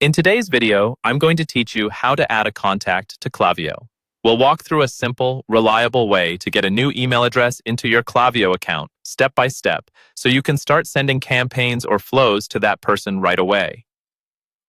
In today's video, I'm going to teach you how to add a contact to Klaviyo. We'll walk through a simple, reliable way to get a new email address into your Klaviyo account, step by step, so you can start sending campaigns or flows to that person right away.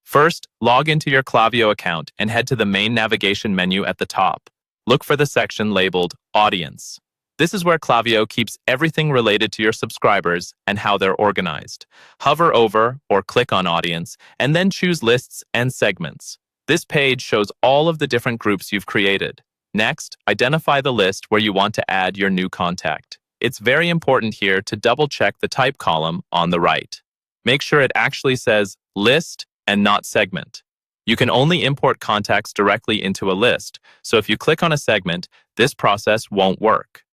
First, log into your Klaviyo account and head to the main navigation menu at the top. Look for the section labeled Audience. This is where Klaviyo keeps everything related to your subscribers and how they're organized. Hover over or click on Audience, and then choose Lists and Segments. This page shows all of the different groups you've created. Next, identify the list where you want to add your new contact. It's very important here to double-check the type column on the right. Make sure it actually says List and not Segment. You can only import contacts directly into a list, so if you click on a segment, this process won't work.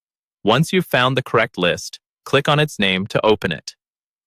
Once you've found the correct list, click on its name to open it.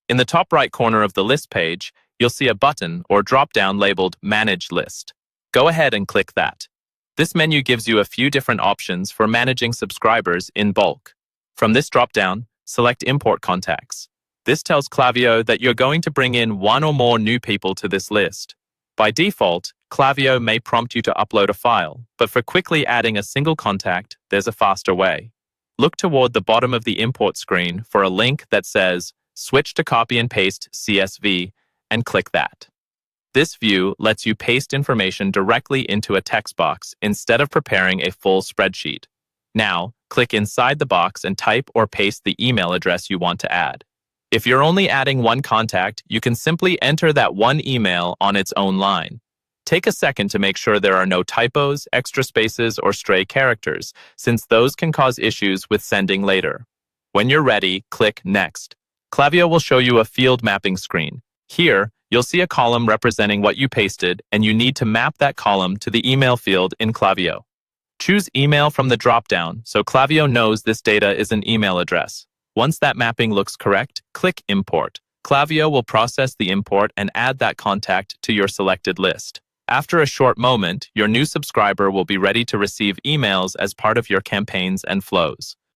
In the top right corner of the list page, you'll see a button or drop-down labeled Manage List. Go ahead and click that. This menu gives you a few different options for managing subscribers in bulk. From this drop-down, select Import Contacts. This tells Klaviyo that you're going to bring in one or more new people to this list. By default, Klaviyo may prompt you to upload a file, but for quickly adding a single contact, there's a faster way. Look toward the bottom of the import screen for a link that says Switch to Copy and Paste CSV and click that. This view lets you paste information directly into a text box instead of preparing a full spreadsheet. Now, click inside the box and type or paste the email address you want to add. If you're only adding one contact, you can simply enter that one email on its own line. Take a second to make sure there are no typos, extra spaces, or stray characters, since those can cause issues with sending later. When you're ready, click Next. Klaviyo will show you a field mapping screen. Here, you'll see a column representing what you pasted, and you need to map that column to the email field in Klaviyo. Choose Email from the drop-down, so Klaviyo knows this data is an email address. Once that mapping looks correct, click Import. Klaviyo will process the import and add that contact to your selected list. After a short moment, your new subscriber will be ready to receive emails as part of your campaigns and flows.